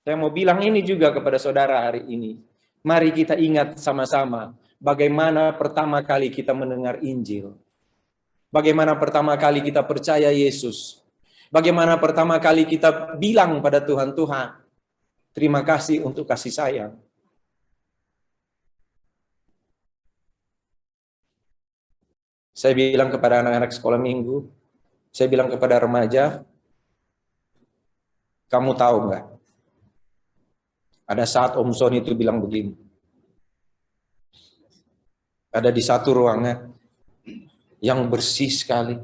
Saya mau bilang ini juga kepada saudara hari ini. Mari kita ingat sama-sama bagaimana pertama kali kita mendengar Injil. Bagaimana pertama kali kita percaya Yesus. Bagaimana pertama kali kita bilang pada Tuhan, Tuhan, terima kasih untuk kasih sayang. Saya bilang kepada anak-anak sekolah minggu, saya bilang kepada remaja, kamu tahu nggak? Ada saat Om Sony itu bilang begini. Ada di satu ruangan yang bersih sekali.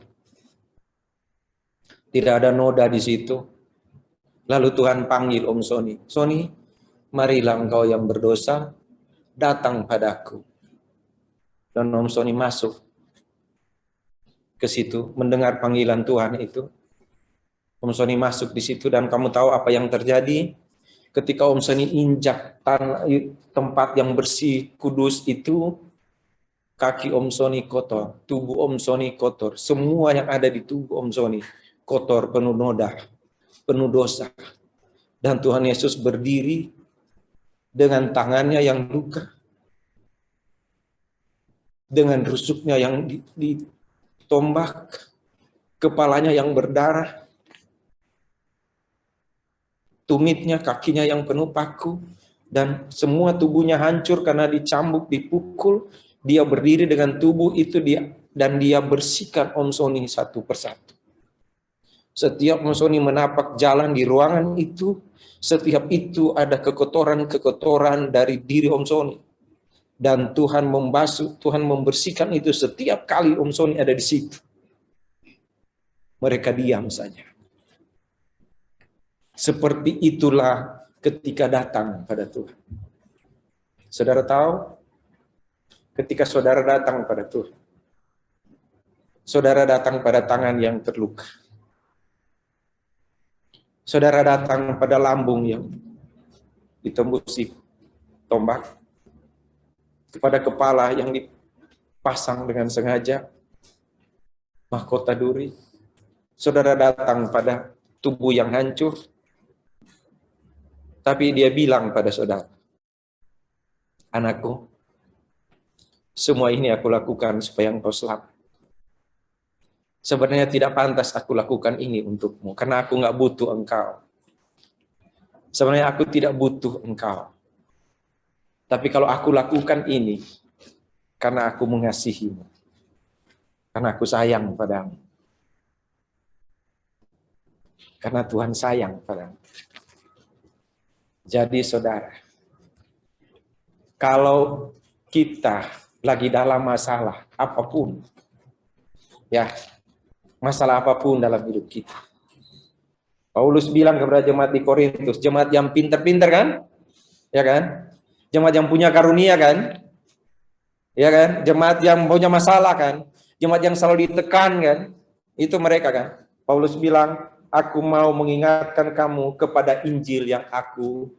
Tidak ada noda di situ. Lalu Tuhan panggil Om Sony. Sony, marilah engkau yang berdosa, datang padaku. Dan Om Sony masuk ke situ, mendengar panggilan Tuhan itu. Om Sony masuk di situ dan kamu tahu apa yang terjadi? Ketika Om Sony injak tempat yang bersih, kudus itu, kaki Om Sony kotor, tubuh Om Sony kotor, semua yang ada di tubuh Om Sony kotor, penuh noda, penuh dosa. Dan Tuhan Yesus berdiri dengan tangannya yang luka, dengan rusuknya yang ditombak, kepalanya yang berdarah, tumitnya, kakinya yang penuh paku, dan semua tubuhnya hancur karena dicambuk, dipukul. Dia berdiri dengan tubuh itu dan dia bersihkan Om Sony satu persatu. Setiap Om Sony menapak jalan di ruangan itu, setiap itu ada kekotoran-kekotoran dari diri Om Sony. Dan Tuhan membasuh, Tuhan membersihkan itu setiap kali Om Sony ada di situ. Mereka diam saja. Seperti itulah ketika datang pada Tuhan. Saudara tahu, ketika saudara datang pada Tuhan, saudara datang pada tangan yang terluka. Saudara datang pada lambung yang ditembusi tombak, kepada kepala yang dipasang dengan sengaja mahkota duri. Saudara datang pada tubuh yang hancur, tapi dia bilang pada saudara, anakku, semua ini aku lakukan supaya engkau selamat. Sebenarnya tidak pantas aku lakukan ini untukmu, karena aku nggak butuh engkau. Sebenarnya aku tidak butuh engkau. Tapi kalau aku lakukan ini, karena aku mengasihimu. Karena aku sayang padamu. Karena Tuhan sayang padamu. Jadi saudara, kalau kita lagi dalam masalah apapun, ya, masalah apapun dalam hidup kita. Paulus bilang kepada jemaat di Korintus, jemaat yang pintar-pintar kan? Ya kan? Jemaat yang punya karunia kan? Ya kan? Jemaat yang punya masalah kan? Jemaat yang selalu ditekan kan? Itu mereka kan? Paulus bilang, aku mau mengingatkan kamu kepada Injil yang aku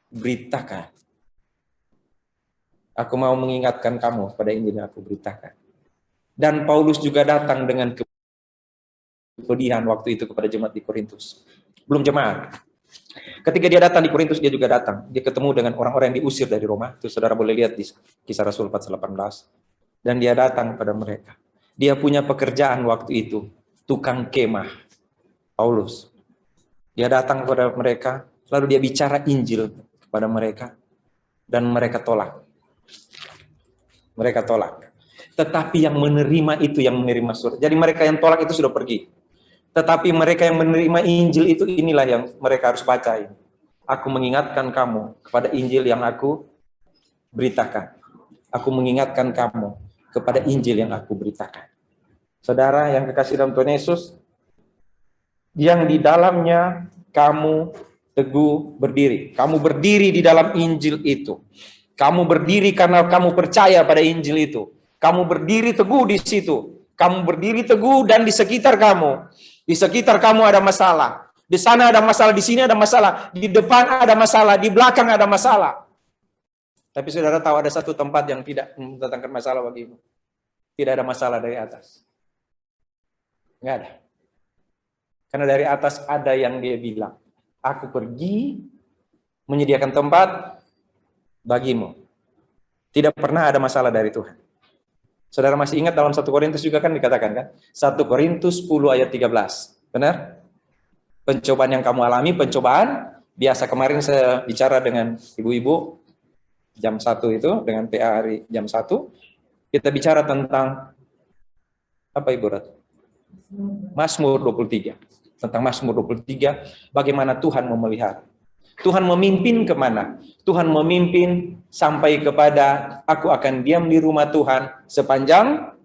beritakan. Aku mau mengingatkan kamu pada Injil yang aku beritakan. Dan Paulus juga datang dengan kepedihan waktu itu kepada jemaat di Korintus. Belum jemaat. Ketika dia datang di Korintus, dia juga datang. Dia ketemu dengan orang-orang yang diusir dari Roma. Itu saudara boleh lihat di Kisah Rasul 4:18. Dan dia datang pada mereka. Dia punya pekerjaan waktu itu. Tukang kemah. Paulus. Dia datang kepada mereka. Lalu dia bicara Injil kepada mereka. Dan mereka tolak. Mereka tolak. Tetapi yang menerima itu yang menerima surat. Jadi mereka yang tolak itu sudah pergi. Tetapi mereka yang menerima Injil itu inilah yang mereka harus baca ini. Aku mengingatkan kamu kepada Injil yang aku beritakan. Aku mengingatkan kamu kepada Injil yang aku beritakan. Saudara yang kekasih dalam Tuhan Yesus, yang di dalamnya kamu teguh berdiri. Kamu berdiri di dalam Injil itu. Kamu berdiri karena kamu percaya pada Injil itu. Kamu berdiri teguh di situ. Kamu berdiri teguh dan di sekitar kamu. Di sekitar kamu ada masalah. Di sana ada masalah, di sini ada masalah. Di depan ada masalah, di belakang ada masalah. Tapi saudara tahu ada satu tempat yang tidak mendatangkan masalah bagimu. Tidak ada masalah dari atas. Enggak ada. Karena dari atas ada yang dia bilang, aku pergi menyediakan tempat bagimu. Tidak pernah ada masalah dari Tuhan. Saudara masih ingat dalam 1 Korintus juga kan dikatakan kan? 1 Korintus 10 ayat 13. Benar? Pencobaan yang kamu alami, pencobaan. Biasa kemarin saya bicara dengan ibu-ibu jam 1 itu, dengan PA hari jam 1. Kita bicara tentang, apa Ibu Rat? Mazmur 23. Tentang Mazmur 23, bagaimana Tuhan memelihara. Tuhan memimpin kemana? Tuhan memimpin sampai kepada aku akan diam di rumah Tuhan sepanjang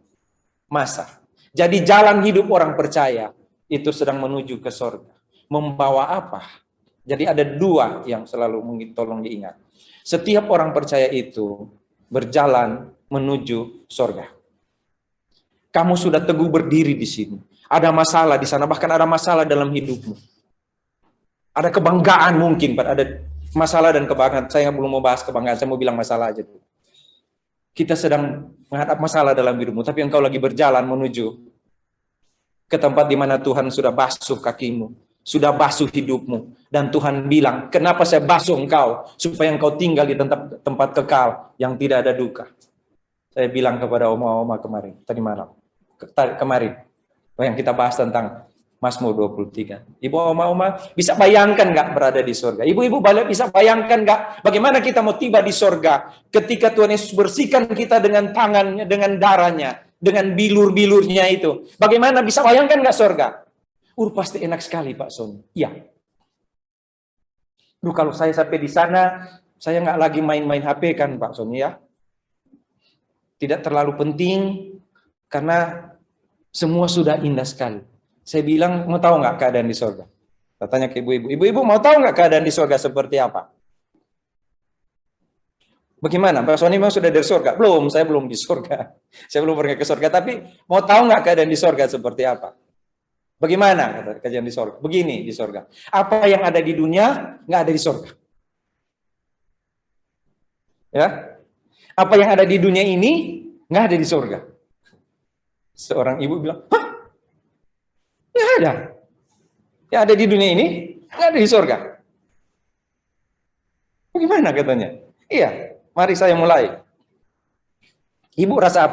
masa. Jadi jalan hidup orang percaya itu sedang menuju ke sorga. Membawa apa? Jadi ada dua yang selalu mungkin tolong diingat. Setiap orang percaya itu berjalan menuju sorga. Kamu sudah teguh berdiri di sini. Ada masalah di sana, bahkan ada masalah dalam hidupmu. Ada kebanggaan mungkin, ada masalah dan kebanggaan. Saya belum mau bahas kebanggaan, saya mau bilang masalah aja dulu. Kita sedang menghadap masalah dalam hidupmu, tapi engkau lagi berjalan menuju ke tempat di mana Tuhan sudah basuh kakimu, sudah basuh hidupmu. Dan Tuhan bilang, kenapa saya basuh engkau? Supaya engkau tinggal di tempat kekal yang tidak ada duka. Saya bilang kepada oma-oma kemarin, tadi malam, kemarin, yang kita bahas tentang Mazmur 23. Ibu oma-oma, bisa bayangkan nggak berada di sorga? Ibu-ibu balik bisa bayangkan nggak bagaimana kita mau tiba di sorga ketika Tuhan Yesus bersihkan kita dengan tangannya, dengan darahnya, dengan bilur-bilurnya itu. Bagaimana bisa bayangkan nggak sorga? Pasti enak sekali Pak Sony. Iya. Kalau saya sampai di sana, saya nggak lagi main-main HP kan Pak Sony ya. Tidak terlalu penting karena semua sudah indah sekali. Saya bilang, mau tahu nggak keadaan di sorga? Saya tanya ke ibu-ibu. Ibu-ibu mau tahu nggak keadaan di sorga seperti apa? Bagaimana? Pak Sony memang sudah dari sorga? Belum, saya belum di sorga. Saya belum pergi ke sorga. Tapi mau tahu nggak keadaan di sorga seperti apa? Bagaimana keadaan di sorga? Begini di sorga. Apa yang ada di dunia nggak ada di sorga. Ya? Apa yang ada di dunia ini nggak ada di sorga. Seorang ibu bilang, hah? Nggak ada. Yang ada di dunia ini nggak ada di sorga. Bagaimana katanya? Iya, mari saya mulai. Ibu rasa apa?